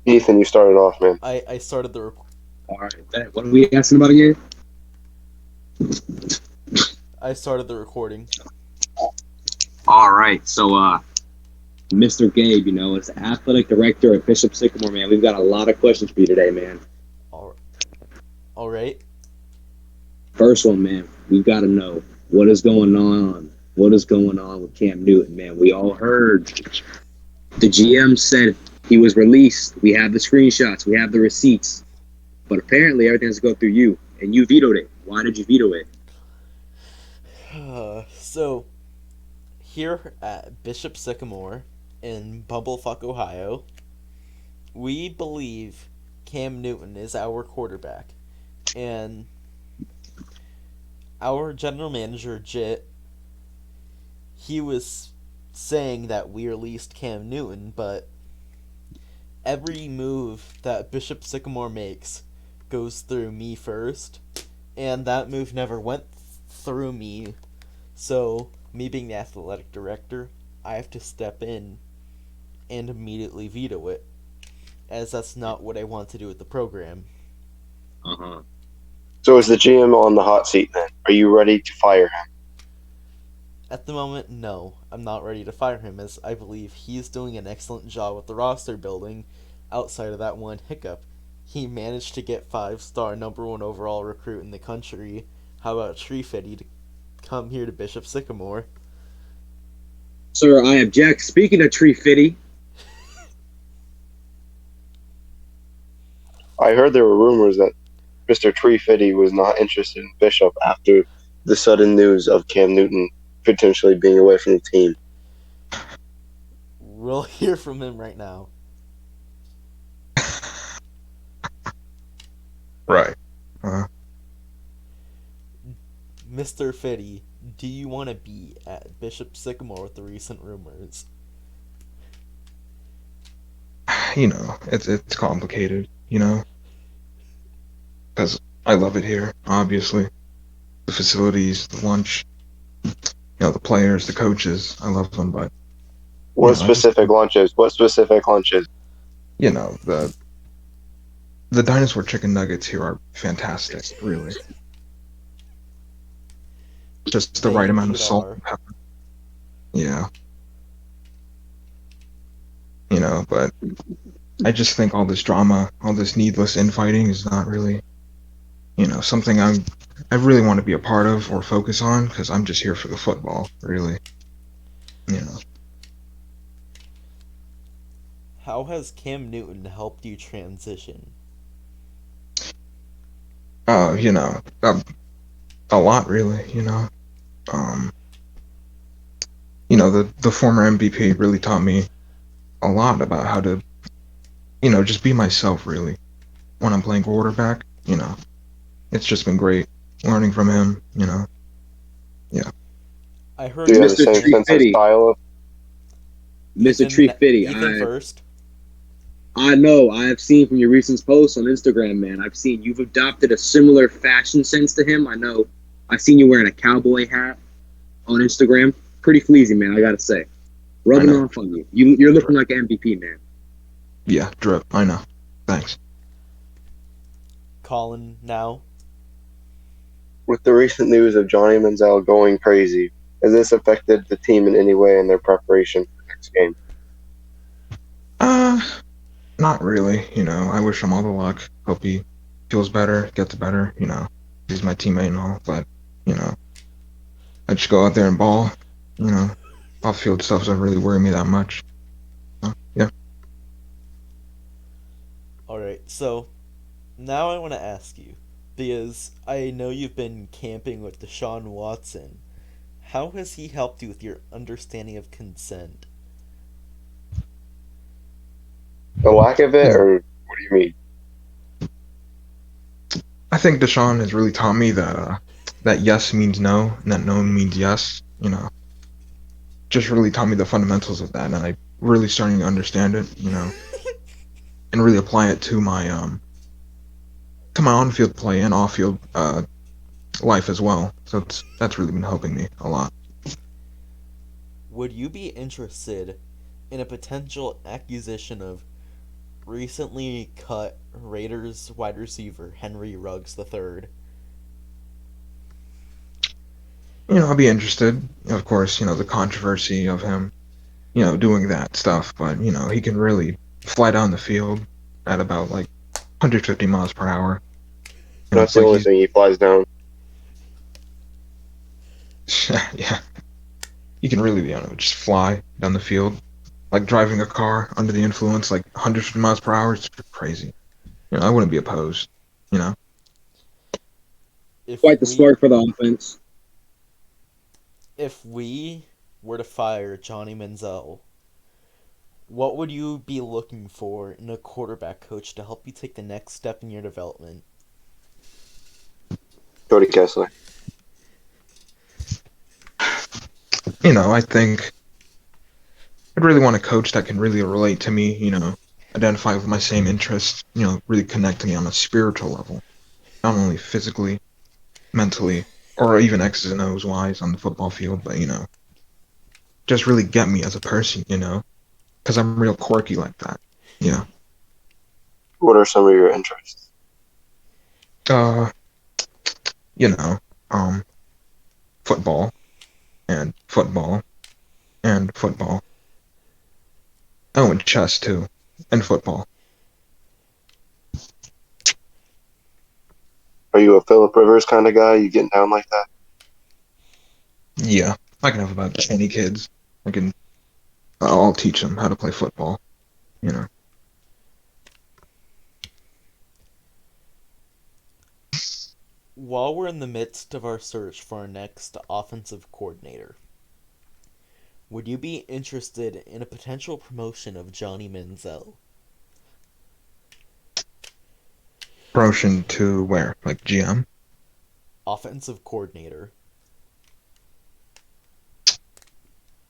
Ethan, you started off, man. I started the All right, bet. What are we asking about again? I started the recording. All right, so Mr. Gabe, as the athletic director at Bishop Sycamore, man, we've got a lot of questions for you today, man. All all right. First one, man, we've got to know what is going on. What is going on with Cam Newton, man? We all heard the GM said he was released. We have the screenshots. We have the receipts. But apparently everything has to go through you, and you vetoed it. Why did you veto it? So here at Bishop Sycamore in Bumblefuck, Ohio, we believe Cam Newton is our quarterback, and our general manager Jit, he was saying that we released Cam Newton, but every move that Bishop Sycamore makes goes through me first, and that move never went through me. So, me being the athletic director, I have to step in and immediately veto it, as that's not what I want to do with the program. Uh-huh. So is the GM on the hot seat then? Are you ready to fire him? At the moment, no, I'm not ready to fire him, as I believe he's doing an excellent job with the roster building outside of that one hiccup. He managed to get 5-star number one overall recruit in the country. How about Tree Fitty to come here to Bishop Sycamore? Sir, I object. Speaking of Tree Fitty, I heard there were rumors that Mr. Tree Fitty was not interested in Bishop after the sudden news of Cam Newton potentially being away from the team. We'll hear from him right now. Right. Mr. Fitty, do you want to be at Bishop Sycamore with the recent rumors? It's complicated, because I love it here, obviously. The facilities, the lunch, the players, the coaches, I love them, but, What I just, specific lunches? What specific lunches? the dinosaur chicken nuggets here are fantastic, really. Just the They right amount of indeed salt are. and pepper. Yeah. But I just think all this drama, all this needless infighting is not really, something I really want to be a part of or focus on, because I'm just here for the football, really. You know. How has Cam Newton helped you transition? Uh, you know, a, a lot really, Um, the former MVP really taught me a lot about how to, just be myself really when I'm playing quarterback. It's just been great learning from him. Yeah. I Do heard you you have the were Mr. same Tree saying sense of Fitty, style? Mr. Tree Fitty, Ethan first. I know I have seen from your recent posts on Instagram, man. I've seen you've adopted a similar fashion sense to him. I know. I've seen you wearing a cowboy hat on Instagram. Pretty fleazy, man. I gotta say, I rubbing know. off on you. You're looking Drip. like an MVP, man. Yeah, drip. I know. Thanks. Colin now. With the recent news of Johnny Manziel going crazy, has this affected the team in any way in their preparation for the next game? Uh, Not really. I wish him all the luck. Hope he feels better, gets better. He's my teammate and all, but you know, I just go out there and ball. You know, Off field stuff doesn't really worry me that much. Yeah. Alright, so now I want to ask you, because I know you've been camping with Deshaun Watson. How has he helped you with your understanding of consent? The lack of it, Yeah. or what do you mean? I think Deshaun has really taught me that yes means no and that no means yes. Just really taught me the fundamentals of that, and I really starting to understand it. And really apply it to my on field play and off field life as well. So that's really been helping me a lot. Would you be interested in a potential acquisition of recently cut Raiders wide receiver Henry Ruggs III. I'll be interested. Of course, the controversy of him, doing that stuff, but he can really fly down the field at about like 150 miles per hour. That's It's the like only he's thing he flies down. yeah, he can really, just fly down the field like driving a car under the influence, like 150 miles per hour. It's crazy. I wouldn't be opposed. You know, If Quite the we spark for the offense. if we were to fire Johnny Manziel, what would you be looking for in a quarterback coach to help you take the next step in your development? Cody Kessler. I think I'd really want a coach that can really relate to me. Identify with my same interests. Really connect to me on a spiritual level, not only physically, mentally, or even X's and O's wise on the football field, but just really get me as a person. Because I'm real quirky like that. Yeah. What are some of your interests? Uh, you know, um, football and football and football. Oh, and chess too, and football. Are you a Philip Rivers kind of guy? You getting down like that? Yeah, I can have about 20 kids. I can. I'll teach them how to play football. You know. While we're in the midst of our search for our next offensive coordinator, would you be interested in a potential promotion of Johnny Manziel? Promotion to where? Like GM? Offensive coordinator.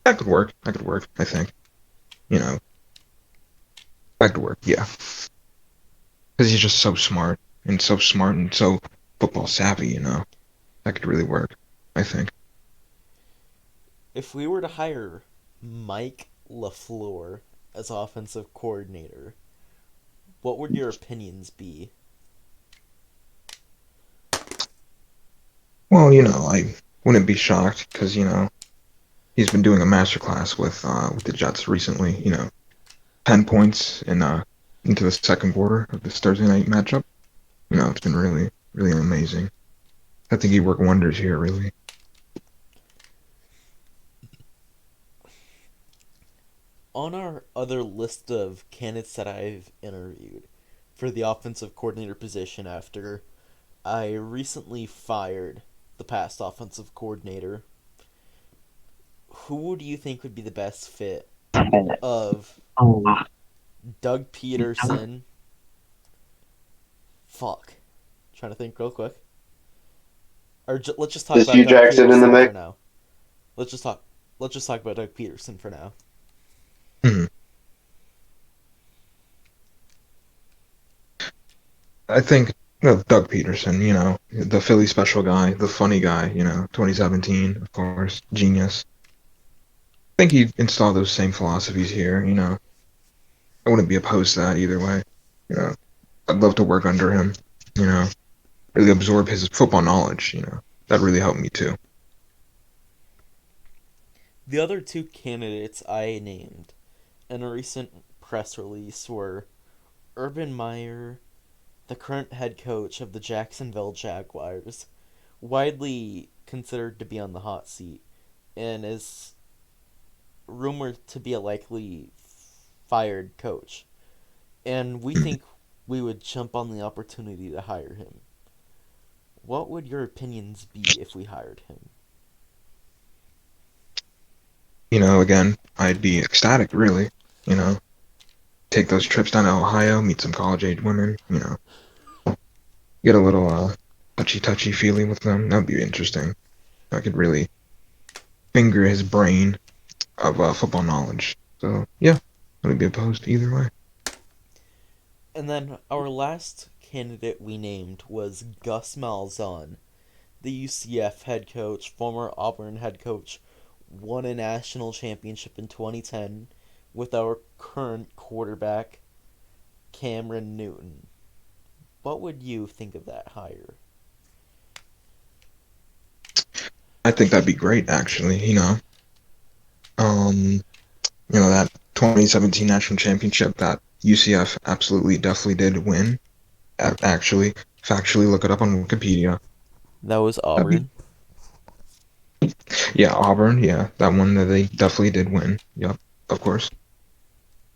That could work. That could work. I think. You know. That could work. Yeah. Because he's just so smart and so football savvy. That could really work. I think. If we were to hire Mike LaFleur as offensive coordinator, what would your opinions be? Well, I wouldn't be shocked because he's been doing a masterclass with the Jets recently. 10 points into the second quarter of this Thursday night matchup. It's been really, really amazing. I think he worked wonders here, really. On our other list of candidates that I've interviewed for the offensive coordinator position after I recently fired the past offensive coordinator, who do you think would be the best fit of Doug Peterson? Fuck. Trying to think real quick. Let's just talk Is about Hugh Doug Jackson in the Peterson mix? for now. Let's just talk. Let's just talk about Doug Peterson for now. Mhm. I think Doug Peterson, the Philly special guy, the funny guy, 2017, of course, genius. I think he installed those same philosophies here. I wouldn't be opposed to that either way. You know, I'd love to work under him. You know, really absorb his football knowledge. That really helped me too. The other two candidates I named in a recent press release were Urban Meyer, the current head coach of the Jacksonville Jaguars, widely considered to be on the hot seat, and is rumored to be a likely fired coach. And we think we would jump on the opportunity to hire him. What would your opinions be if we hired him? Again, I'd be ecstatic, really. You know, take those trips down to Ohio, meet some college age women. Get a little touchy feely with them. That'd be interesting. I could really finger his brain of football knowledge. So yeah, I wouldn't be opposed either way. And then our last candidate we named was Gus Malzahn, the UCF head coach, former Auburn head coach, won a national championship in 2010 with our current quarterback, Cameron Newton. What would you think of that hire? I think that'd be great, actually. That 2017 national championship that UCF absolutely definitely did win. Actually, factually, look it up on Wikipedia. That was That'd be Auburn. Yeah, Auburn. Yeah, that one that they definitely did win. Yep, of course.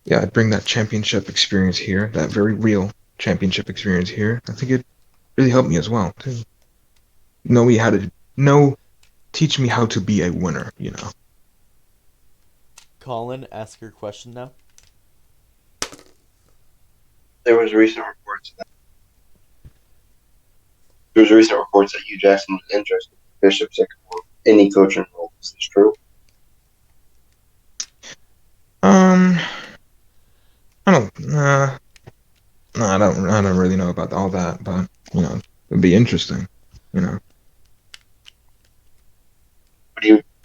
Yeah, I'd bring that championship experience here, that very real championship experience here. I think it really helped me as well too. Know me how to know, teach me how to be a winner. Colin, ask your question now. There was recent reports that Hugh Jackson was interested in Bishop Sycamore any coaching role. Is this true? Um, I don't. No, I don't. I don't really know about all that, but it'd be interesting. You know,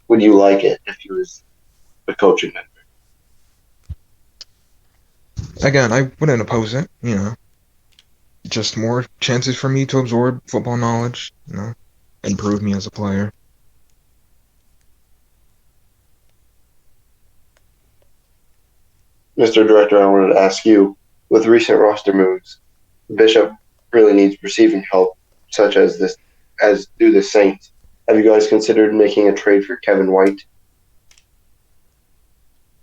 Would you like it if he was a coaching member? again, I wouldn't oppose it. Just more chances for me to absorb football knowledge. Improve me as a player. Mr. Director, I wanted to ask you, with recent roster moves, Bishop really needs receiving help, such as do the Saints. Have you guys considered making a trade for Kevin White?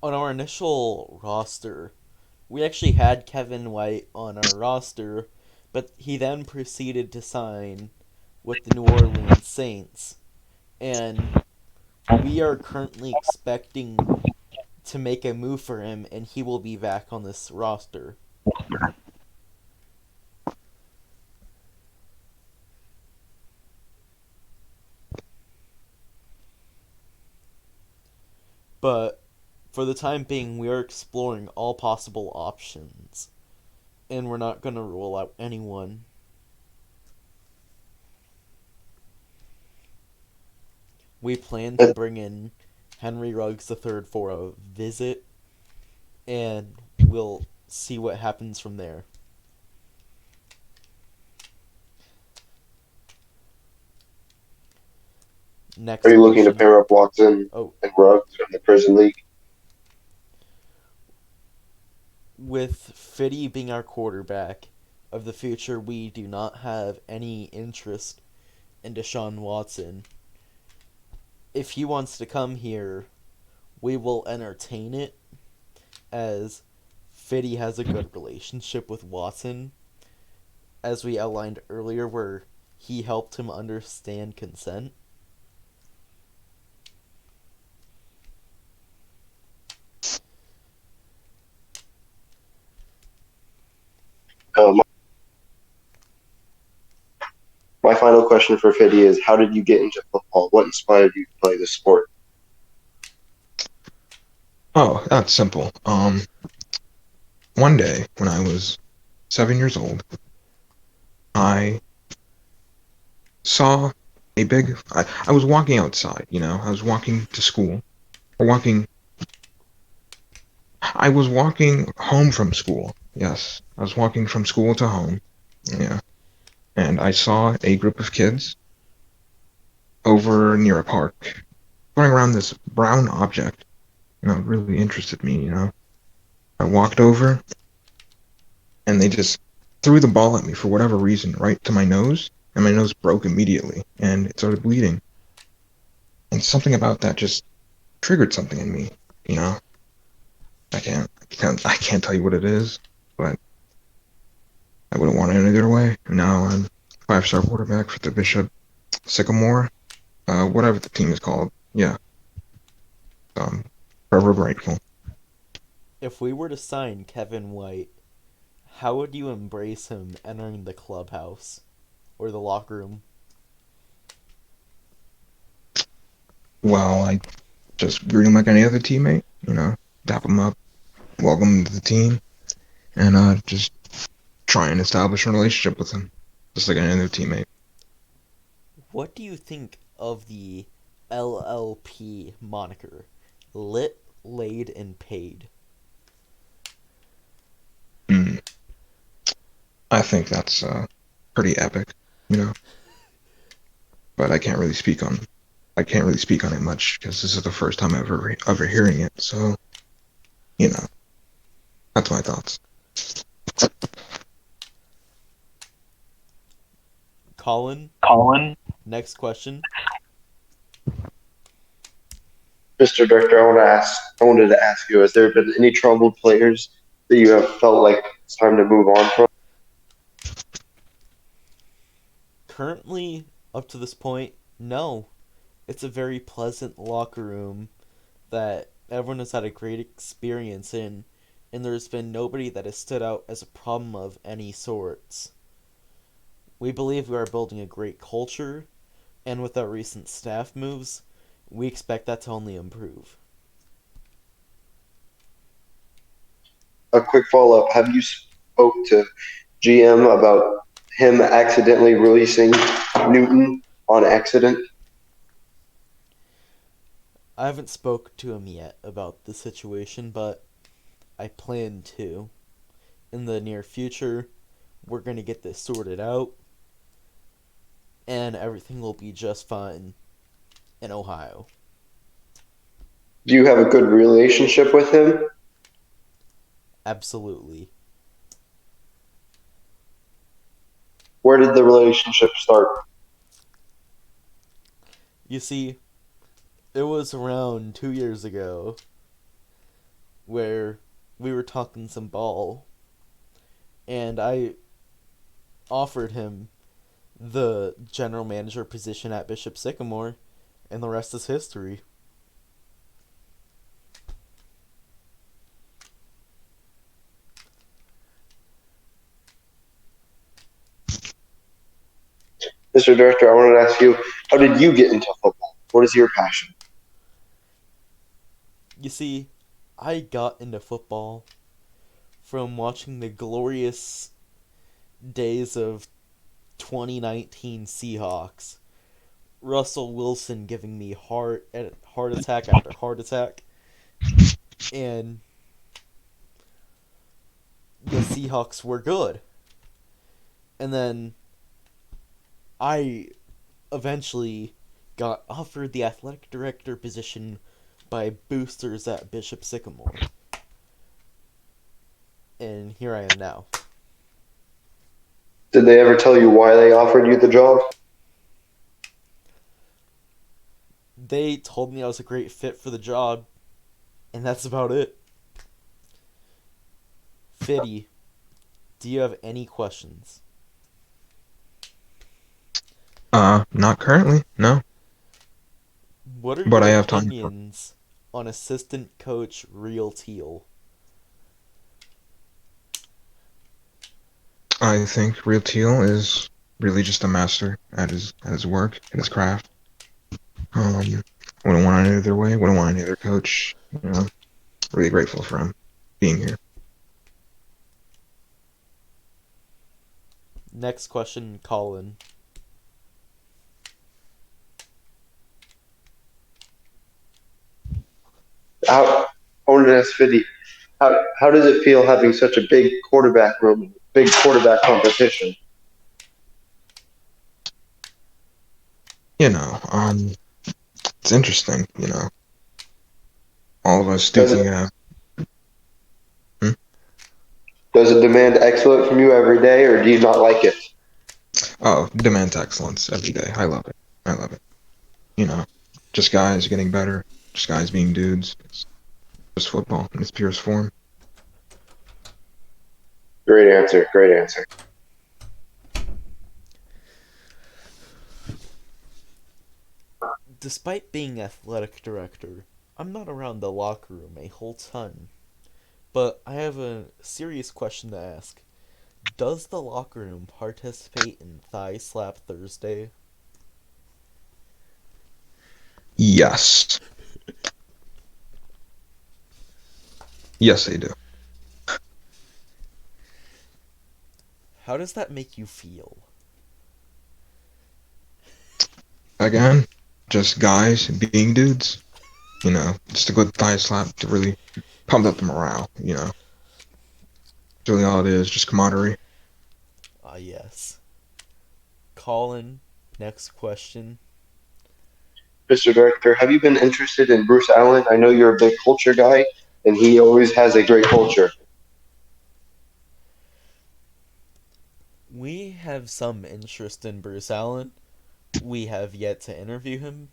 On our initial roster, we actually had Kevin White on our roster, but he then proceeded to sign with the New Orleans Saints. And we are currently expecting to make a move for him, and he will be back on this roster. But for the time being, we are exploring all possible options, and we're not going to rule out anyone. We plan to bring in Henry Ruggs III for a visit, and we'll see what happens from there. Next Are you looking to question. pair up Watson Oh, and Ruggs from the Prison League? with Fitty being our quarterback of the future, we do not have any interest in Deshaun Watson. If he wants to come here, we will entertain it, as Fitty has a good relationship with Watson, as we outlined earlier, where he helped him understand consent. Uh, my, my final question for Fiddy is, how did you get into football? What inspired you to play the sport? Oh, that's simple. One day when I was 7 years old, I saw a big. I was walking outside. I was walking to school, or walking. I was walking home from school. Yes, I was walking from school to home. Yeah, and I saw a group of kids over near a park going around this brown object. It really interested me. I walked over, and they just threw the ball at me for whatever reason, right to my nose, and my nose broke immediately, and it started bleeding. And something about that just triggered something in me. You know, I can't tell you what it is, but I wouldn't want it any other way. And now I'm five-star quarterback for the Bishop Sycamore, whatever the team is called. Yeah, I'm forever grateful. If we were to sign Kevin White, how would you embrace him entering the clubhouse or the locker room? Well, I just greet him like any other teammate. Dap him up, welcome him to the team, and just try and establish a relationship with him, just like any other teammate. What do you think of the LLP moniker? Lit, laid, and paid. Hmm. I think that's pretty epic, you know. But I can't really speak on it much because this is the first time ever hearing it. So you know, that's my thoughts. Colin, Colin? next question. Mr. Director, I wanted to ask you, has there been any troubled players that you have felt like it's time to move on from? Currently, up to this point, no. It's a very pleasant locker room that everyone has had a great experience in, and there's been nobody that has stood out as a problem of any sorts. We believe we are building a great culture, and with our recent staff moves, we expect that to only improve. A quick follow up: have you spoke to GM about him accidentally releasing Newton on accident? I haven't spoke to him yet about the situation, but I plan to. In the near future, we're going to get this sorted out, and everything will be just fine in Ohio. Do you have a good relationship with him? Absolutely. Where did the relationship start? You see, it was around 2 years ago where we were talking some ball, and I offered him the general manager position at Bishop Sycamore, and the rest is history. Mr. Director, I wanted to ask you, how did you get into football? What is your passion? You see, I got into football from watching the glorious days of 2019 Seahawks. Russell Wilson giving me heart attack after heart attack, and the Seahawks were good. And then I eventually got offered the athletic director position by boosters at Bishop Sycamore. And here I am now. Did they ever tell you why they offered you the job? They told me I was a great fit for the job, and that's about it. Fiddy, do you have any questions? Not currently, no. What are But your I have time for. opinions on assistant coach Real Teal? I think Real Teal is really just a master at his work, at his craft. Wouldn't want any other way. Wouldn't want any other coach. You know, really grateful for him being here. Next question, Colin. I wanted to ask Fiddy, how does it feel having such a big quarterback room, big quarterback competition? You know, it's interesting. You know, all of us Does duking it it out. Hmm? does it demand excellence from you every day, or do you not like it? Oh, demands excellence every day. I love it. I love it. You know, just guys getting better. Just guys being dudes. It's just football in its purest form. Great answer. Great answer. Despite being athletic director, I'm not around the locker room a whole ton. But I have a serious question to ask. Does the locker room participate in Thigh Slap Thursday? Yes. Yes, they do. How does that make you feel? Again, just guys being dudes. You know, just a good thigh slap to really pump up the morale. You know, it's really all it is. Just camaraderie. yes. Colin, next question. Mr. Director, have you been interested in Bruce Allen? I know you're a big culture guy, and he always has a great culture. We have some interest in Bruce Allen. We have yet to interview him,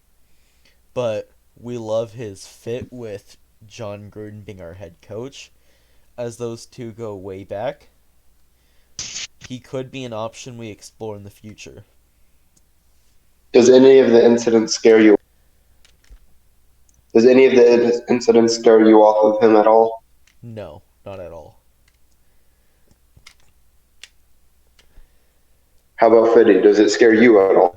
but we love his fit with John Gruden being our head coach, as those two go way back. He could be an option we explore in the future. Does any of the incidents scare you? Does any of the incidents scare you off of him at all? No, not at all. How about Fiddy? Does it scare you at all?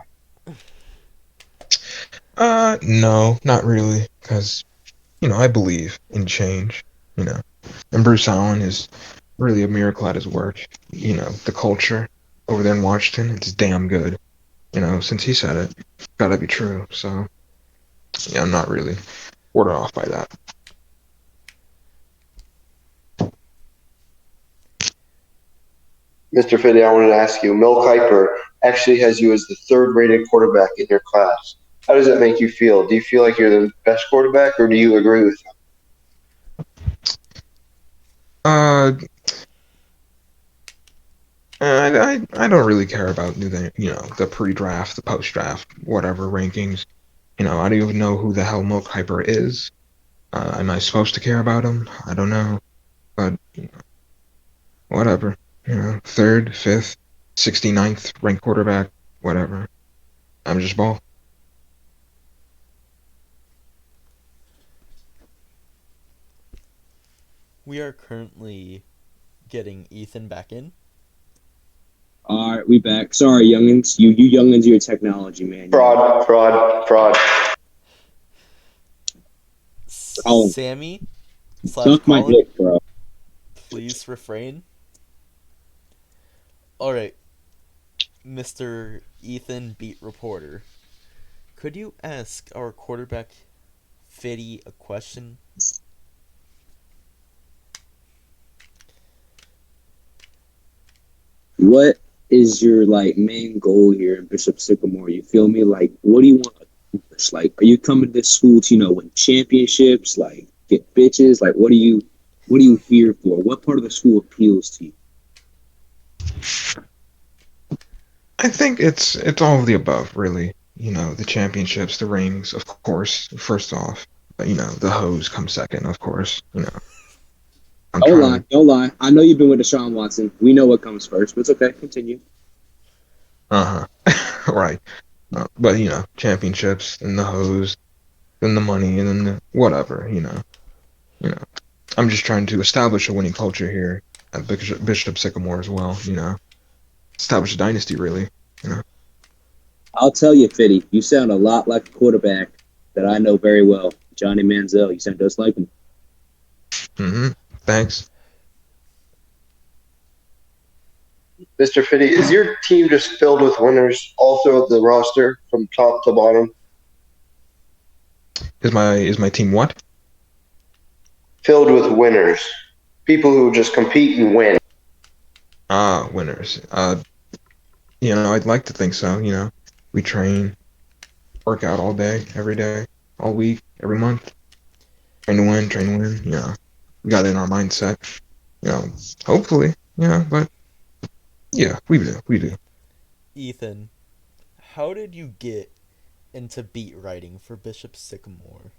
No, not really, because I believe in change. And Bruce Allen is really a miracle at his work. The culture over there in Washington, it's damn good. Since he said it, gotta be true. So, yeah, I'm not really ordered off by that. Mr. Fiddy, I wanted to ask you, Mel Kiper actually has you as the third-rated quarterback in your class. How does that make you feel? Do you feel like you're the best quarterback, or do you agree with him? Uh, I don't really care about the pre-draft, the post-draft, whatever rankings. I don't even know who the hell Mo Kiper is. Am I supposed to care about him? I don't know, but whatever. Third, fifth, 69th ranked quarterback, whatever. I'm just ball. We are currently getting Ethan back in. All right, we back. Sorry, youngins. You youngins, your technology, man. Fraud. Colin. Sammy / Suck my Colin, dick, bro. please refrain. Alright, Mr. Ethan, beat reporter. Could you ask our quarterback Fiddy a question? What is your main goal here in Bishop Sycamore? You feel me? What do you want to accomplish? Are you coming to this school to win championships? Get bitches? What are you here for? What part of the school appeals to you? I think it's all of the above, really. The championships, the rings, of course, first off. But, the hose come second, of course. I'm Don't lie. I know you've been with Deshaun Watson. We know what comes first, but it's okay. Continue. Right. But, championships and the hose, then the money, and then the whatever, I'm just trying to establish a winning culture here at Bishop Sycamore as well, establish a dynasty, really. I'll tell you, Fiddy, you sound a lot like a quarterback that I know very well, Johnny Manziel. You sound just like him. Mm-hmm. Thanks. Mr. Fiddy, is your team just filled with winners all throughout the roster from top to bottom? Is my team what? Filled with winners. People who just compete and win. Winners. I'd like to think so, We train, work out all day, every day, all week, every month. Train to win, We got it in our mindset, hopefully, but yeah, we do. Ethan, how did you get into beat writing for Bishop Sycamore?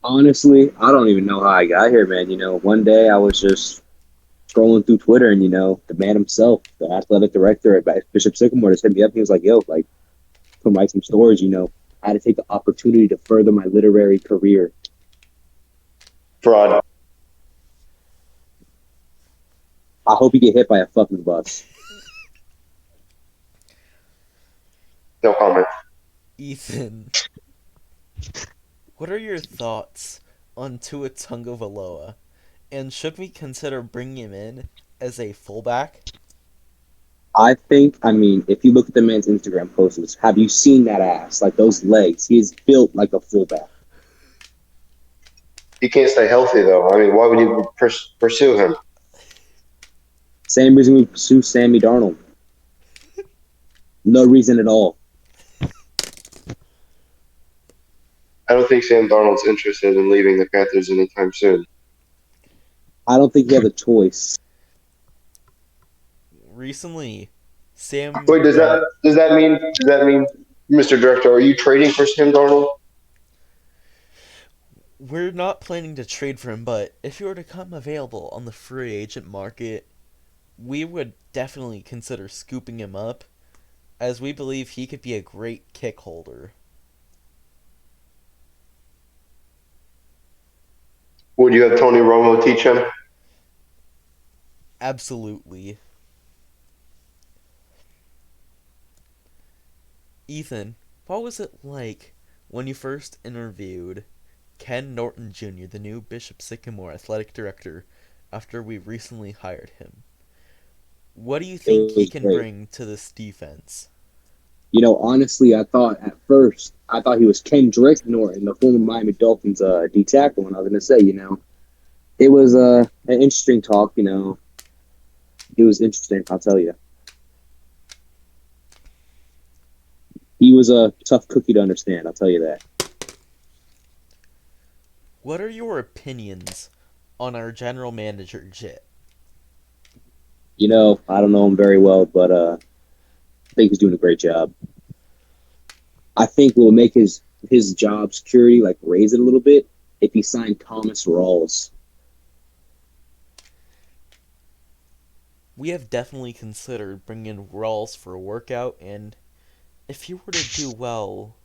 Honestly, I don't even know how I got here, man. One day I was just scrolling through Twitter and, the man himself, the athletic director at Bishop Sycamore, just hit me up. He was like, yo, come write some stories, I had to take the opportunity to further my literary career. Fraud. I hope you get hit by a fucking bus. No comment. Ethan, what are your thoughts on Tua Tagovailoa? And should we consider bringing him in as a fullback? I mean, if you look at the man's Instagram posts, have you seen that ass? Those legs. He is built like a fullback. He can't stay healthy, though. I mean, why would you pursue him? Same reason we pursue Sammy Darnold. No reason at all. I don't think Sam Darnold's interested in leaving the Panthers anytime soon. I don't think he has a choice. Recently, Sam Wait, does got. that mean, Mr. Director, are you trading for Sam Darnold? We're not planning to trade for him, but if he were to come available on the free agent market, we would definitely consider scooping him up, as we believe he could be a great kick holder. Would you have Tony Romo teach him? Absolutely. Ethan, what was it like when you first interviewed Ken Norton Jr., the new Bishop Sycamore athletic director, after we recently hired him? What do you think It he was can great. bring to this defense? Honestly, I thought at first, I thought he was Kendrick Norton, the former Miami Dolphins D tackle, and I was going to say, it was an interesting talk. It was interesting, I'll tell you. He was a tough cookie to understand, I'll tell you that. What are your opinions on our general manager, Jit? I don't know him very well, but I think he's doing a great job. I think will make his job security like raise it a little bit if he signed Thomas Rawls. We have definitely considered bringing Rawls for a workout, and if he were to do well,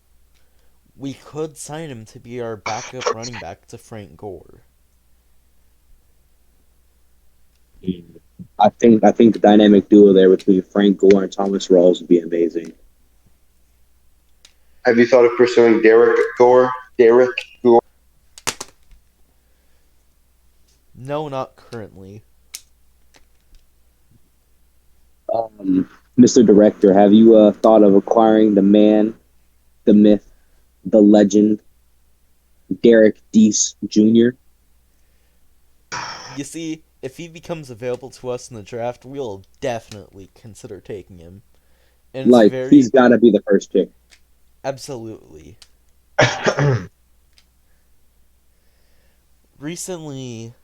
we could sign him to be our backup running back to Frank Gore. I think the dynamic duo there between Frank Gore and Thomas Rawls would be amazing. Have you thought of pursuing Derek Gore? Derek Gore? No, not currently. Mr. Director, have you thought of acquiring the man, the myth, the legend, Derek Deese Jr.? You see, if he becomes available to us in the draft, we'll definitely consider taking him. And it's Like, he's very. got to be the first pick. Absolutely. Recently,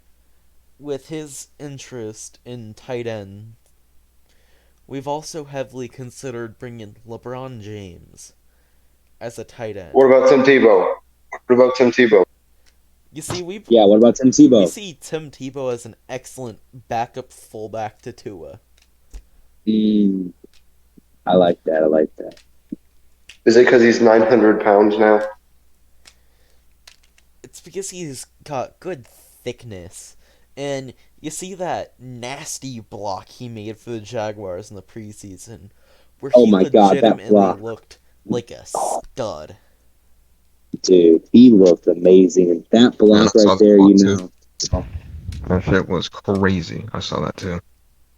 with his interest in tight end, we've also heavily considered bringing LeBron James as a tight end. What about Tim Tebow? What about Tim Tebow? You see, we Yeah, what about Tim we Tebow? see Tim Tebow as an excellent backup fullback to Tua. I like that. Is it because he's 900 pounds now? It's because he's got good thickness. And you see that nasty block he made for the Jaguars in the preseason, where Oh he my God, that legitimately block. looked like a stud. Dude, he looked amazing. And that Man, I block saw right the there, block too. oh, That shit was crazy. I saw that too. It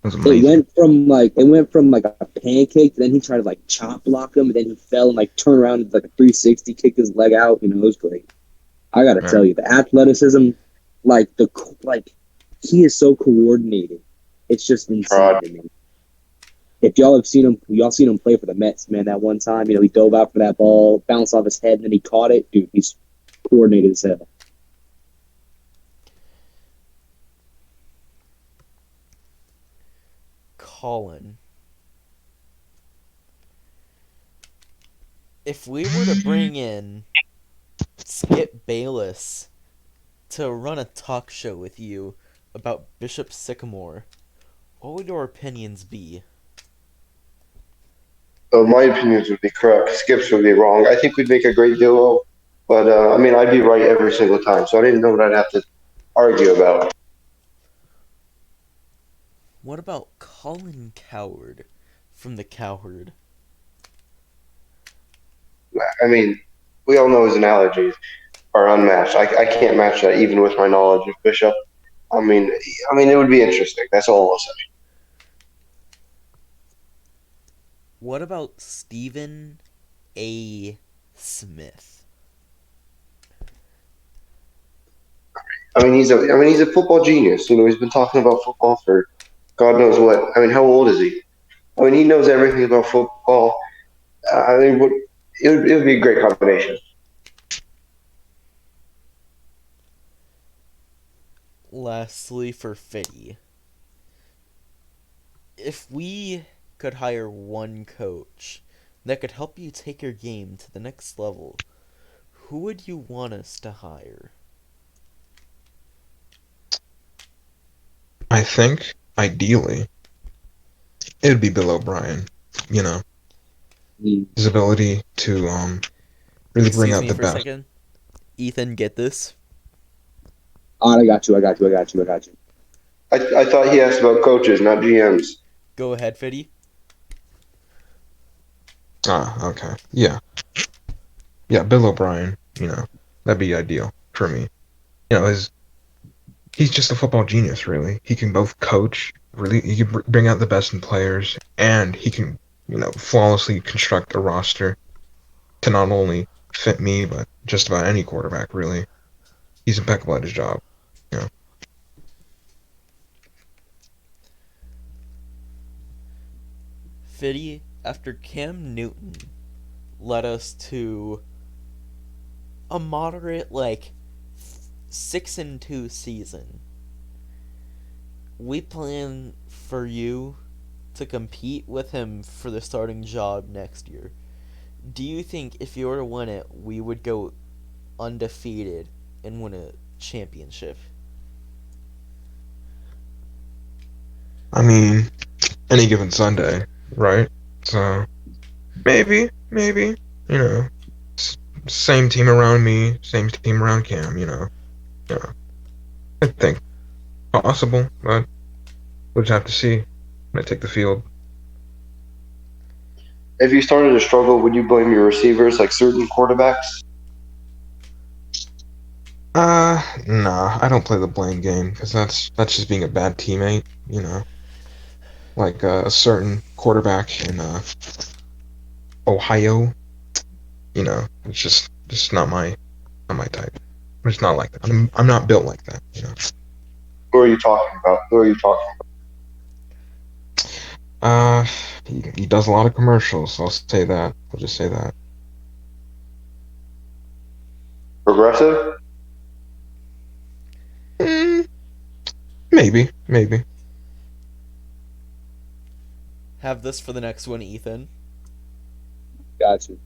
was it amazing. went from like a pancake, then he tried to like chop block him, and then he fell and like turned around and like a 360, kicked his leg out. It was great. I gotta Yeah. tell you, the athleticism, like he is so coordinated. It's just insane to me. If y'all seen him play for the Mets, man. That one time, he dove out for that ball, bounced off his head, and then he caught it. Dude, he's coordinated as hell. Colin. If we were to bring in Skip Bayless to run a talk show with you about Bishop Sycamore, what would your opinions be? My opinions would be correct. Skips would be wrong. I think we'd make a great duo, but I mean, I'd be right every single time, so I didn't know what I'd have to argue about. What about Colin Cowherd from the Cowherd? I mean, we all know his analogies are unmatched. I can't match that even with my knowledge of Bishop. I mean, it would be interesting. That's all I'll say. What about Stephen A. Smith? He's a football genius. He's been talking about football for God knows what. How old is he? He knows everything about football. It would it would be a great combination. Lastly, for Fitty, if we could hire one coach that could help you take your game to the next level, who would you want us to hire? I think ideally it would be Bill O'Brien. You know, Mm. his ability to really bring Excuse out me the for a best. second. Ethan, get this? Oh, I got you. I got you. I got you. I got you. I thought he asked about coaches, not GMs. Go ahead, Fitty. Ah, okay. Yeah. Yeah, Bill O'Brien, that'd be ideal for me. His he's just a football genius, really. He can both coach, really, he can bring out the best in players, and he can, flawlessly construct a roster to not only fit me, but just about any quarterback, really. He's impeccable at his job. You know. Fitty, after Cam Newton led us to a moderate, like, 6-2 season, we plan for you to compete with him for the starting job next year. Do you think if you were to win it, we would go undefeated and win a championship? I mean, any given Sunday, right? So maybe, you know, same team around me, same team around Cam. You know. I think possible, but we'll just have to see when I take the field. If you started to struggle, would you blame your receivers like certain quarterbacks? Nah, I don't play the blame game because that's just being a bad teammate. Like a certain quarterback in Ohio. It's just not my type. I'm just not like that. I'm not built like that. Who are you talking about? Who are you talking Uh, he does a lot of commercials, so I'll say that. I'll just say that. about? Progressive? Mm, maybe. Have this for the next one, Ethan. Got you.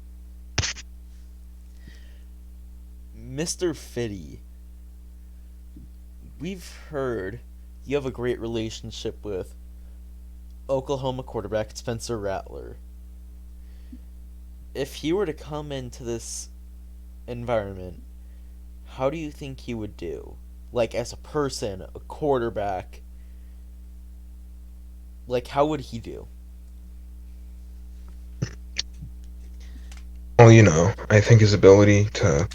Mr. Fitty, we've heard you have a great relationship with Oklahoma quarterback Spencer Rattler. If he were to come into this environment, how do you think he would do? Like, as a person, a quarterback, like, how would he do? Well, I think his ability to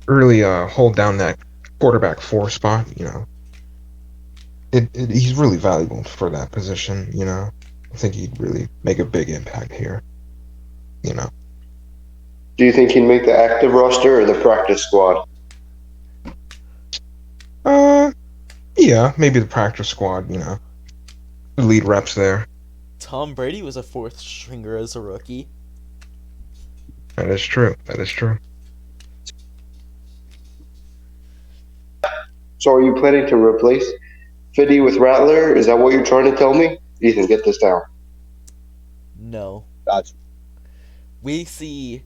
really hold down that quarterback four spot, he's really valuable for that position. I think he'd really make a big impact here. You know. Do you think he'd make the active roster or the practice squad? Uh, yeah, maybe the practice squad. The lead reps there. Tom Brady was a fourth stringer as a rookie. That is true. That is true. So are you planning to replace Fitty with Rattler? Is that what you're trying to tell me? Ethan, get this down. No. Got you. We see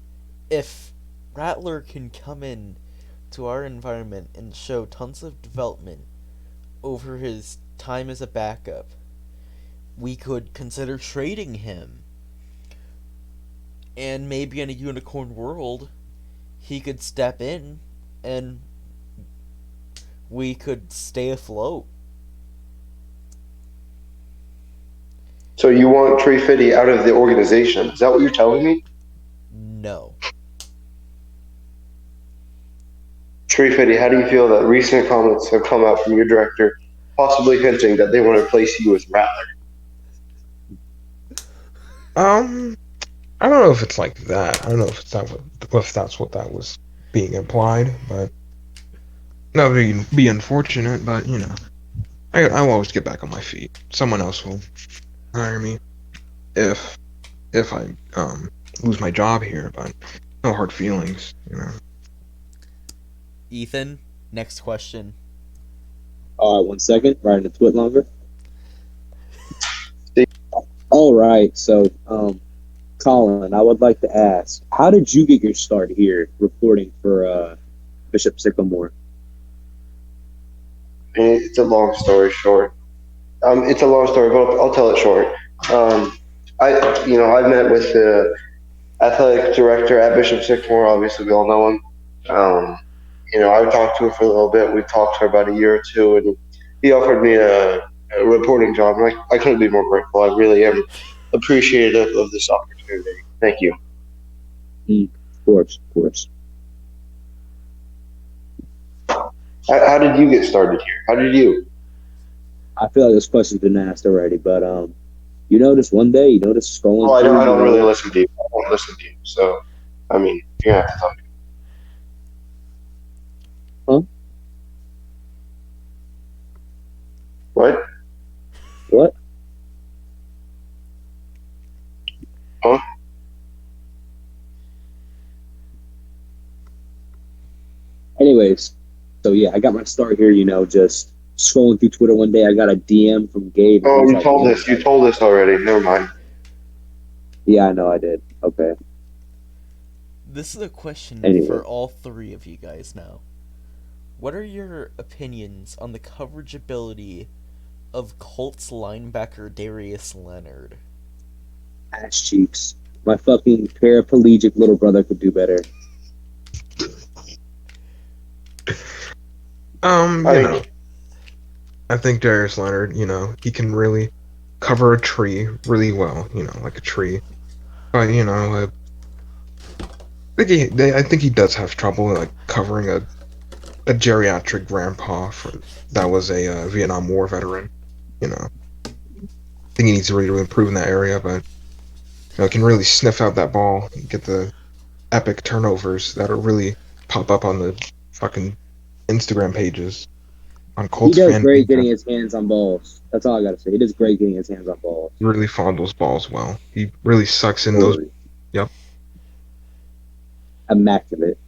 if Rattler can come in to our environment and show tons of development over his time as a backup, we could consider trading him. And maybe in a unicorn world, he could step in and we could stay afloat. So you want Trey Fitty out of the organization? Is that what you're telling me? No. Trey Fitty, how do you feel that recent comments have come out from your director, possibly hinting that they want to replace you with Rattler? Um, I don't know if it's like that. I don't know if that's what that was being implied, but that would be unfortunate. But I'll always get back on my feet. Someone else will hire me if if I lose my job here, but no hard feelings, Ethan, next question. All right, 1 second. Right into it longer. All right. So, Colin, I would like to ask, how did you get your start here reporting for Bishop Sycamore? It's a long story short. It's a long story, but I'll tell it short. I've met with the athletic director at Bishop Sycamore. Obviously, we all know him. I've talked to him for a little bit. We talked for about a year or two, and he offered me a reporting job. And I couldn't be more grateful. I really am appreciative of this opportunity. Thank you. Of course, of course. How did you get started here? How did you? I feel like this question's been asked already, but just one day, just scrolling Well, I don't. through, I don't really listen to you. I don't listen to you. So, I mean, you're gonna have to talk. Huh? What? What? Huh? Anyways, so yeah, I got my start here, just scrolling through Twitter one day. I got a DM from Gabe, and Oh, he's you like, told "Yo, us. You told us already. Never mind. yeah, I know I did. Okay. This is a question Anyway. for all three of you guys now. What are your opinions on the coverage ability of Colts linebacker Darius Leonard? Ass cheeks. My fucking paraplegic little brother could do better. I think Darius Leonard, he can really cover a tree really well, like a tree. But I think he does have trouble like covering a geriatric grandpa that was a Vietnam War veteran. I think he needs to really improve in that area, but can really sniff out that ball and get the epic turnovers that'll really pop up on the fucking Instagram pages on He Colts does fan. great getting his hands on balls. That's all I gotta say. He does great getting his hands on balls. He really fondles balls well. He really sucks in those. Totally. Yep. Immaculate.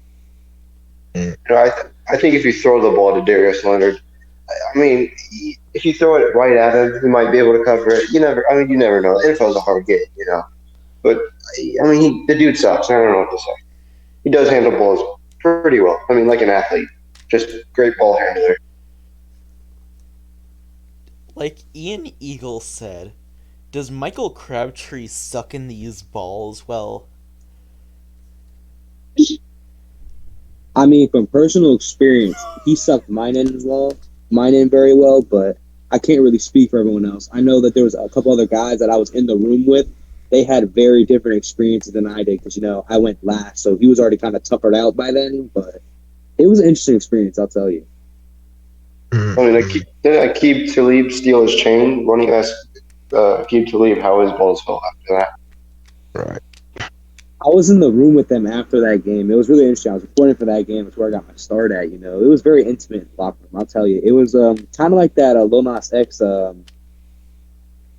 I think if you throw the ball to Darius Leonard, I mean, if you throw it right at him, he might be able to cover it. You never know. NFL's a hard game. But I mean, the dude sucks. I don't know what to say. He does handle balls pretty well. I mean, like an athlete, just great ball handler. Like Ian Eagle said, does Michael Crabtree suck in these balls? Well, I mean, from personal experience, he sucked mine in very well, but I can't really speak for everyone else. I know that there was a couple other guys that I was in the room with. They had very different experiences than I did because, I went last, so he was already kind of toughered out by then, but it was an interesting experience, I'll tell you. I mean, didn't Aqib Talib steal his chain? Why don't you ask Aqib Talib how his balls felt after that? Right. I was in the room with them after that game. It was really interesting. I was reporting for that game. That's where I got my start at. It was very intimate locker room. I'll tell you. It was kind of like that Lil Nas X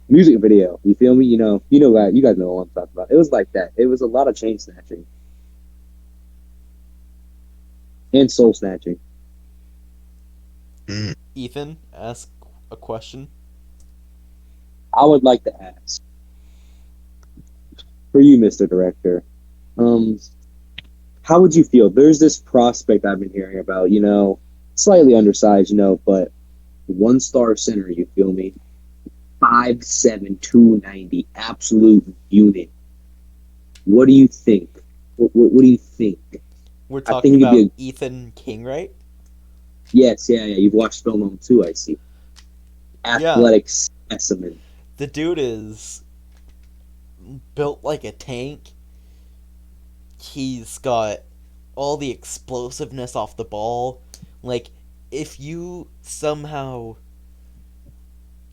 music video. You feel me? You guys know what I'm talking about. It was like that. It was a lot of chain snatching and soul snatching. Ethan, ask a question. I would like to ask for you, Mr. Director. How would you feel? There's this prospect I've been hearing about, slightly undersized, but 1-star center, you feel me? 5'7", 290, absolute unit. What do you think? What do you think? We're talking about Ethan King, right? Yes, yeah. You've watched film on him too, I see. Athletic specimen. The dude is built like a tank. He's got all the explosiveness off the ball. Like, if you somehow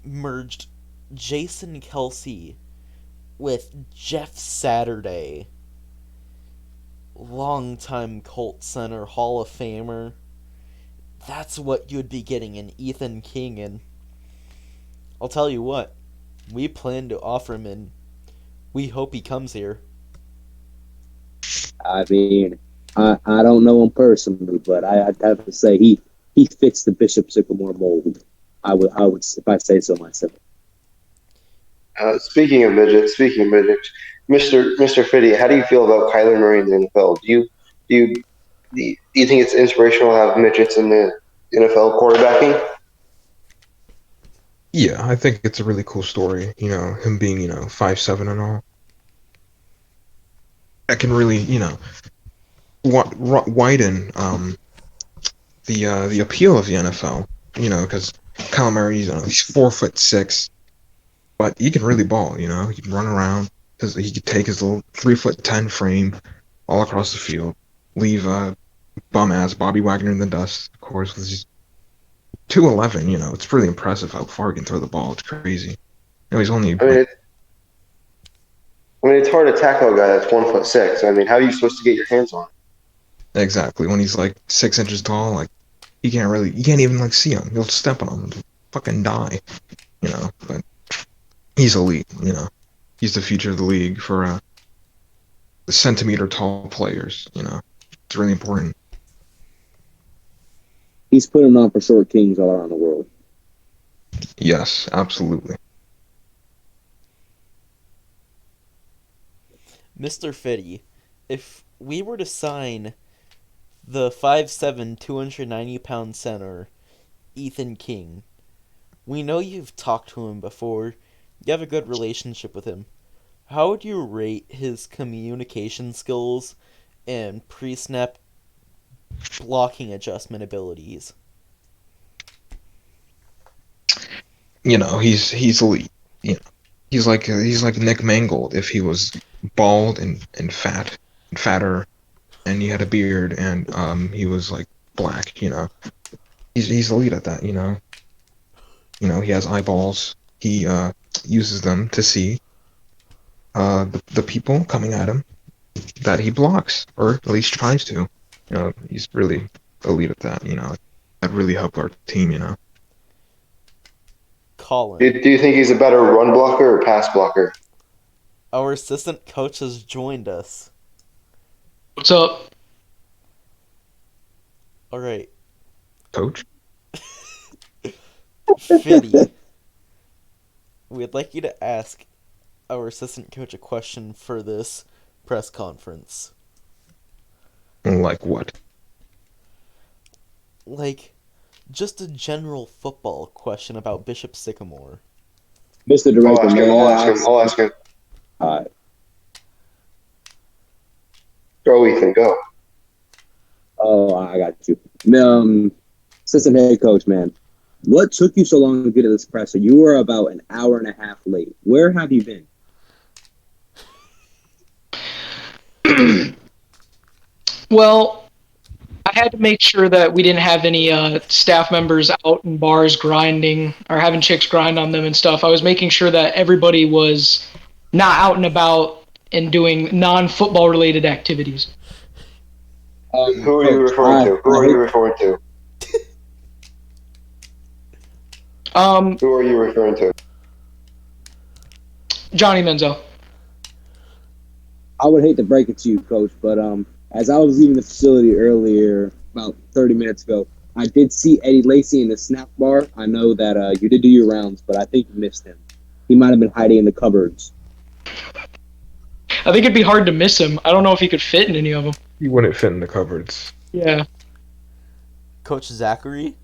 merged Jason Kelsey with Jeff Saturday, longtime Colt center, Hall of Famer, that's what you'd be getting in Ethan King. And I'll tell you what, we plan to offer him in We hope he comes here. I mean, I don't know him personally, but I'd have to say he fits the Bishop Sycamore mold. I would if I say so myself. Speaking of midgets, Mister Fitty, how do you feel about Kyler Murray in the NFL? Do you think it's inspirational to have midgets in the NFL quarterbacking? Yeah, I think it's a really cool story. Him being 5'7" and all. That can really widen the appeal of the NFL. Because Kyler Murray, he's 4'6", but he can really ball. He can run around. He could take his little 3'10" frame all across the field, leave bum ass Bobby Wagner in the dust. Of course, with his 211. It's really impressive how far he can throw the ball. It's crazy. He's only I mean, like it's hard to tackle a guy that's 1'6". I mean, how are you supposed to get your hands on him? exactly when he's like 6 inches tall. Like you can't even like see him. You'll step on him and fucking die. But he's elite. He's the future of the league for the centimeter tall players. It's really important. He's putting on for short kings all around the world. Yes, absolutely. Mr. Fitty, if we were to sign the 5'7", 290-pound center, Ethan King, we know you've talked to him before. You have a good relationship with him. How would you rate his communication skills and pre-snap blocking adjustment abilities? He's elite. He's like Nick Mangold if he was bald and fatter, and he had a beard and he was like black. He's elite at that. He has eyeballs. He uses them to see the people coming at him that he blocks, or at least tries to. He's really elite at that. That really helped our team. Colin, Do you think he's a better run blocker or pass blocker? our assistant coach has joined us. What's up? All right, Coach. Fitty, we'd like you to ask our assistant coach a question for this press conference. Like what? Like, just a general football question about Bishop Sycamore. Mr. Director, I'll ask him. All right. Go, Ethan, go. Oh, I got you. Assistant head coach, man. What took you so long to get to this presser? You were about an hour and a half late. Where have you been? Well, I had to make sure that we didn't have any staff members out in bars grinding or having chicks grind on them and stuff. I was making sure that everybody was not out and about and doing non-football related activities. Who are you referring to? Who are you referring to? Who are you referring to? Johnny Menzel. I would hate to break it to you, Coach, but as I was leaving the facility earlier, about 30 minutes ago, I did see Eddie Lacy in the snap bar. I know that you did do your rounds, but I think you missed him. He might have been hiding in the cupboards. I think it'd be hard to miss him. I don't know if he could fit in any of them. He wouldn't fit in the cupboards. Yeah. Coach Zachary,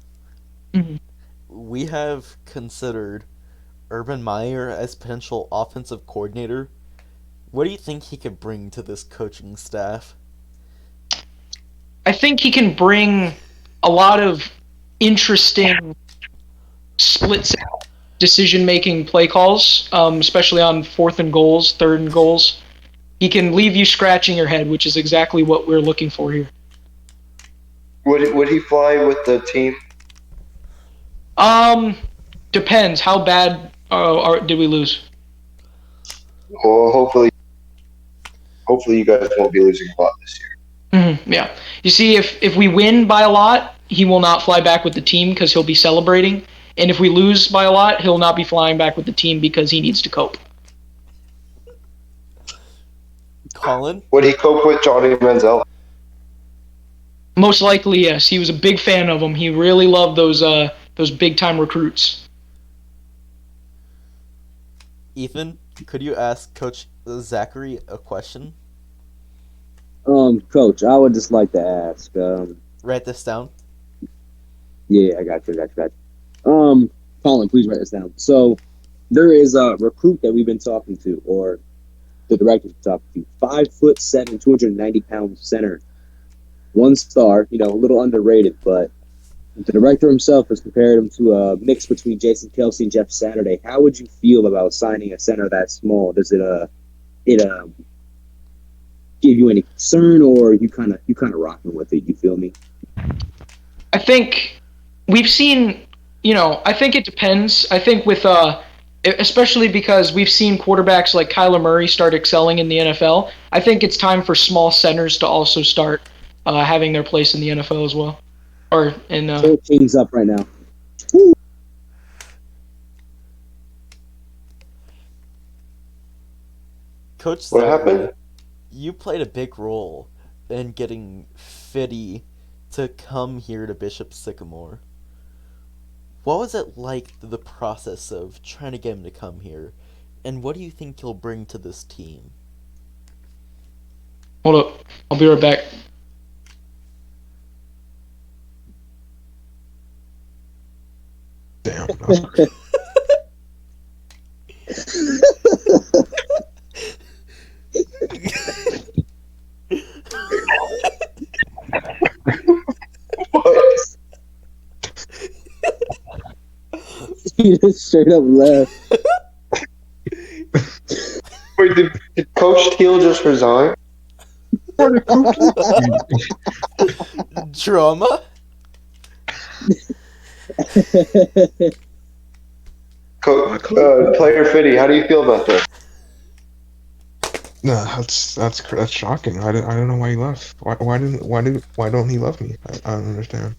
Mhm. we have considered Urban Meyer as potential offensive coordinator. What do you think he could bring to this coaching staff? I think he can bring a lot of interesting split decision-making play calls, especially on 4th and goals, 3rd and goals. He can leave you scratching your head, which is exactly what we're looking for here. Would he fly with the team? Depends. How bad did we lose? Well, hopefully you guys won't be losing a lot this year. Mm-hmm, yeah. You see, if we win by a lot, he will not fly back with the team because he'll be celebrating. And if we lose by a lot, he'll not be flying back with the team because he needs to cope. Colin? Would he cope with Johnny Manziel? Most likely, yes. He was a big fan of him. He really loved those big time recruits. Ethan, could you ask Coach Zachary a question? Coach, I would just like to ask. Write this down. Yeah, I got you. Colin, please write this down. So, there is a recruit that we've been talking to, or the director's been talking to. 5'7", 290-pound center, 1-star. A little underrated, but the director himself has compared him to a mix between Jason Kelsey and Jeff Saturday. How would you feel about signing a center that small? Does it give you any concern, or you kind of rocking with it? You feel me? I think we've seen, I think it depends. I think with, especially because we've seen quarterbacks like Kyler Murray start excelling in the NFL, I think it's time for small centers to also start having their place in the NFL as well. Or in. 14's up right now. Coach What Zachary, happened? you played a big role in getting Fitty to come here to Bishop Sycamore. What was it like, the process of trying to get him to come here, and what do you think he'll bring to this team? Hold up. I'll be right back. Damn. What? He just straight up left. Wait, did Coach Teal just resign? Drama? Player Fitty, how do you feel about this? No, that's shocking. I don't know why he left. Why don't he love me? I don't understand.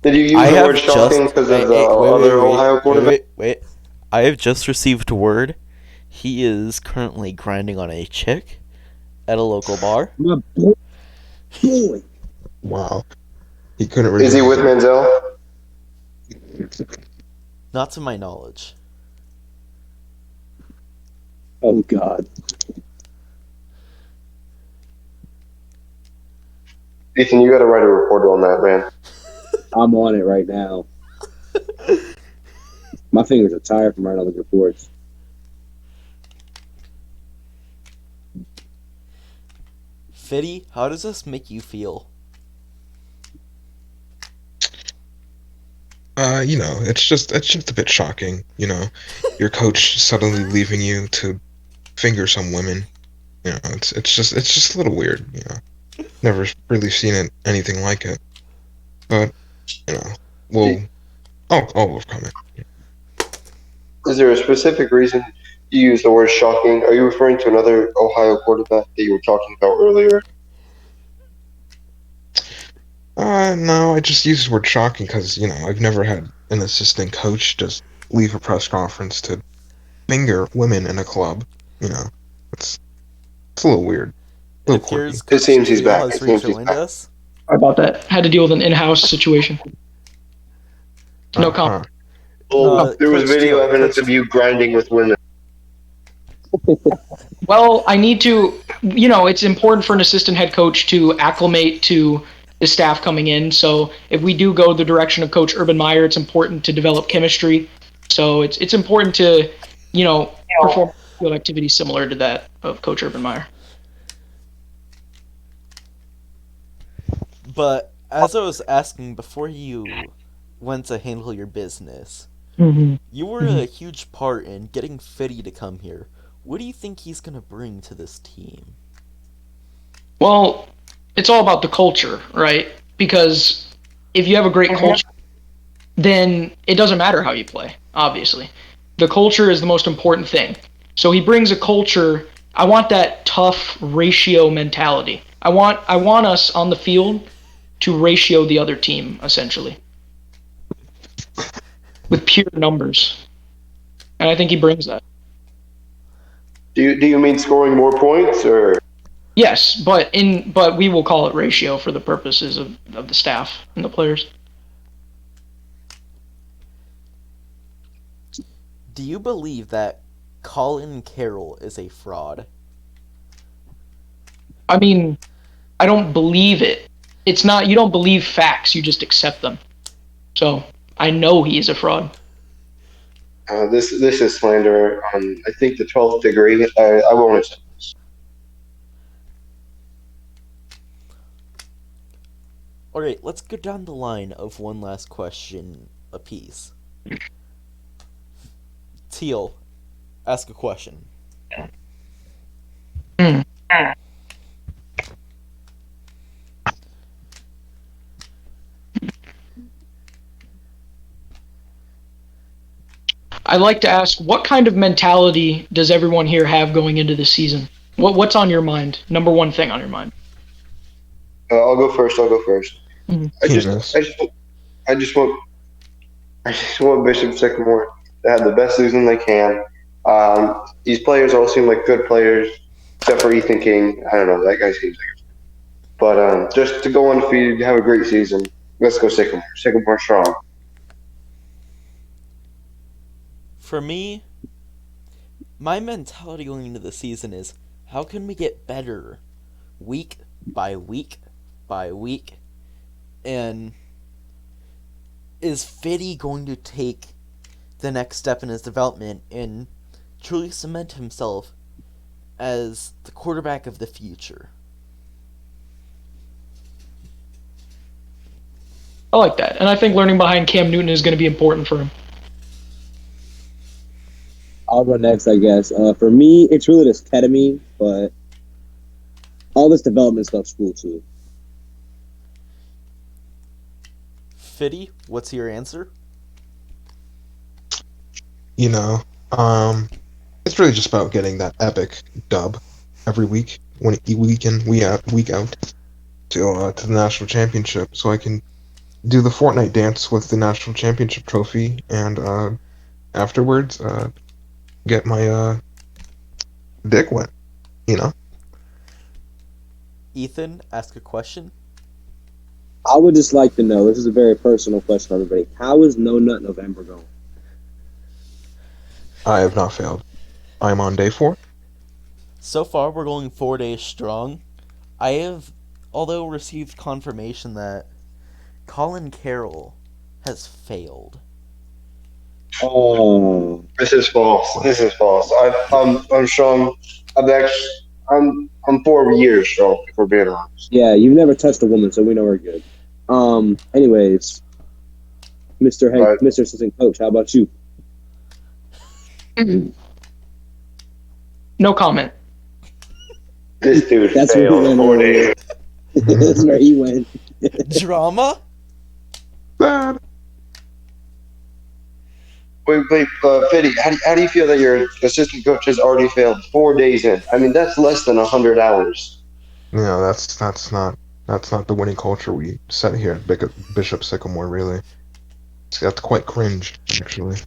Did you use the word shocking because of the other Ohio quarterback? Wait. I have just received word. He is currently grinding on a chick at a local bar. My boy. Wow. He couldn't really. Is he with Manziel? Not to my knowledge. Oh God. Ethan, you got to write a report on that, man. I'm on it right now. My fingers are tired from writing all the reports. Fitty, how does this make you feel? It's just a bit shocking. Your coach suddenly leaving you to finger some women. It's just a little weird. Never really seen anything like it. But I'll overcome it. Is there a specific reason you use the word shocking? Are you referring to another Ohio quarterback that you were talking about earlier? No, I just use the word shocking because, I've never had an assistant coach just leave a press conference to finger women in a club. It's a little weird. It appears It seems he's Teal back. has It seems he's rejoined back. us. Sorry about that. Had to deal with an in-house situation. No comment. Well, there was Coach video Teal, evidence Coach- of you grinding with women. Well, I need to, it's important for an assistant head coach to acclimate to the staff coming in. So if we do go the direction of Coach Urban Meyer, it's important to develop chemistry. So it's important to, perform field activities similar to that of Coach Urban Meyer. But as I was asking before you went to handle your business, you were a huge part in getting Fitty to come here. What do you think he's going to bring to this team? Well, it's all about the culture, right? Because if you have a great culture, then it doesn't matter how you play, obviously. The culture is the most important thing. So he brings a culture. I want that tough ratio mentality. I want us on the field to ratio the other team, essentially, with pure numbers. And I think he brings that. Do you mean scoring more points or? Yes, but we will call it ratio for the purposes of the staff and the players. Do you believe that Colin Carroll is a fraud? I mean, I don't believe it. It's not, you don't believe facts, you just accept them. So I know he is a fraud. This is slander on I think the 12th degree. I won't accept this. Alright, let's go down the line of one last question apiece. Teal, ask a question. Hmm. I like to ask, what kind of mentality does everyone here have going into the season? What's on your mind? Number one thing on your mind. I'll go first. Mhm. I just Penis. I just I just want I just want Bishop Sycamore to have the best season they can. These players all seem like good players, except for Ethan King. I don't know, that guy seems like. But just to go undefeated, have a great season. Let's go Sycamore. Sycamore strong. For me, my mentality going into the season is how can we get better week by week by week? And is Fiddy going to take the next step in his development and truly cement himself as the quarterback of the future? I like that. And I think learning behind Cam Newton is going to be important for him. I'll go next, I guess. For me, it's really just ketamine, but all this development stuff's cool too. Fiddy, what's your answer? You know, it's really just about getting that epic dub every week, week in, week out to the national championship, so I can do the Fortnite dance with the national championship trophy, and afterwards get my dick wet. You know, Ethan, ask a question. I would just like to know, this is a very personal question for everybody. How is No Nut November going? I have not failed. I am on day 4. So far, we're going 4 days strong. I have, although, received confirmation that Colin Carroll has failed. Oh, This is false. This is false. I'm strong. I'm actually I'm 4 years strong. If we're being honest. yeah, you've never touched a woman, so we know we're good. Anyways, But Mr. Assistant Coach, how about you? No comment. this dude That's where he failed went 4 days. That's where he went. Drama? Bad. Wait, Fiddy, how do you feel that your assistant coach has already failed 4 days in? I mean, that's less than 100 hours. You know, that's not the winning culture we set here at Bishop Sycamore. Really, that's quite cringe, actually.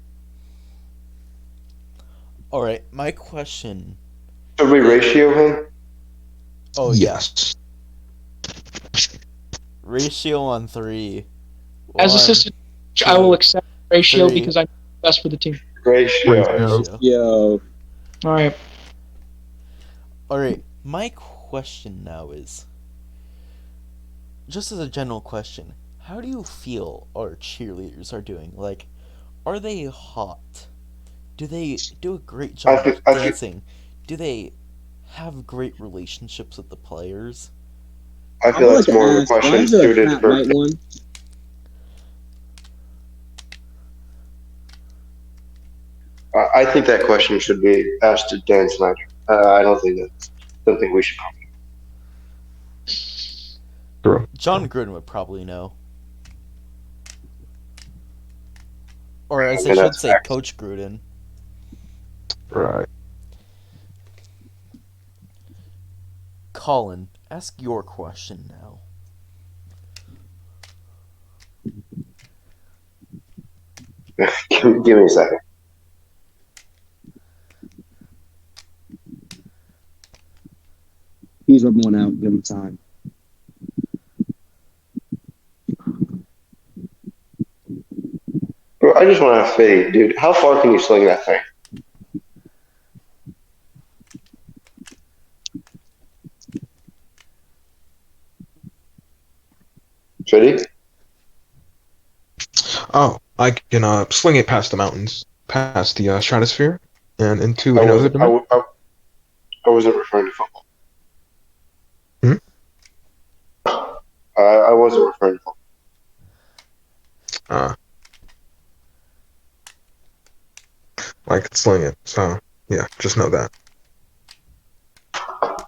Alright, my question. Should we ratio him? Oh, yeah. Yes. Ratio on 3. As One, assistant coach, I will accept ratio 3. because I'm best for the team. Ratio. Ratio. Yo, All right. Alright, my question now is, just as a general question, how do you feel our cheerleaders are doing? Like, are they hot? Do they do a great job I feel, of I feel, dancing? Do they have great relationships with the players? I I feel would like that's to more of a ask, why question is there a suited fat for. white one? I think that question should be asked to Dan Snyder. I don't think that's something we should. True. John Gruden would probably know. Or I as I mean, should that's say, facts. Coach Gruden. Right. Colin, ask your question now. Give me a second. He's rubbing one out. Give him time. Bro, I just want to ask Fitty, dude, how far can you sling that thing? Fitty? Oh, I can sling it past the mountains, past the stratosphere, and into I another wasn't. dimension. I wasn't referring to football. Hmm? I wasn't referring to football. Uh, I can sling it. So yeah, just know that.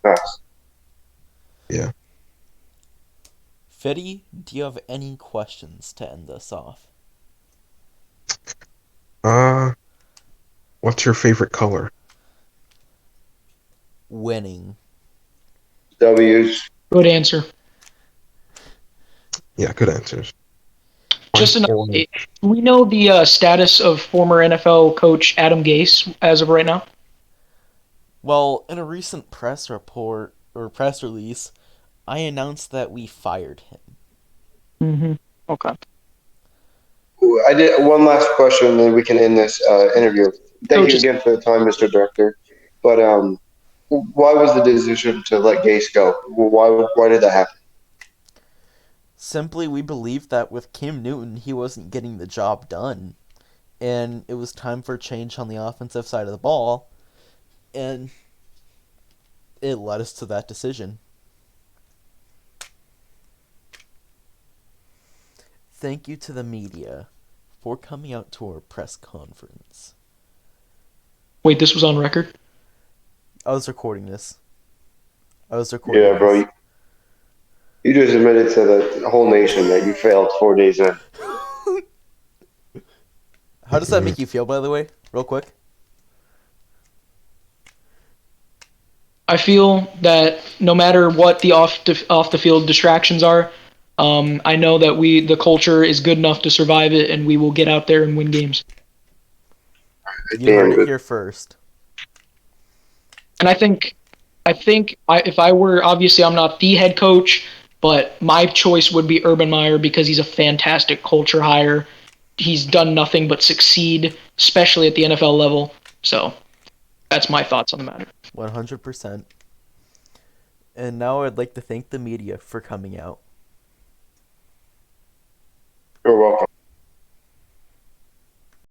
Nice. Yeah. Fetty, do you have any questions to end this off? What's your favorite color? Winning. W's. Good answer. Yeah, good answers. Just Mine's an orange. update. Do we know the status of former NFL coach Adam Gase as of right now? Well, in a recent press report or press release, I announced that we fired him. Mm-hmm. Okay. I did one last question, and then we can end this interview. Thank you Coaches. again for the time, Mr. Director. But why was the decision to let Gase go? Why did that happen? Simply, we believed that with Cam Newton, he wasn't getting the job done. And it was time for change on the offensive side of the ball. And it led us to that decision. Thank you to the media for coming out to our press conference. Wait, this was on record? I was recording this. Yeah, bro. You just admitted to the whole nation that you failed 4 days in. How does that make you feel, by the way? Real quick. I feel that no matter what the off the field distractions are, I know that the culture is good enough to survive it, and we will get out there and win games. You heard Damn it good. here first. And if I were, obviously I'm not the head coach, but my choice would be Urban Meyer because he's a fantastic culture hire. He's done nothing but succeed, especially at the NFL level. So that's my thoughts on the matter. 100%. And now I'd like to thank the media for coming out. You're welcome.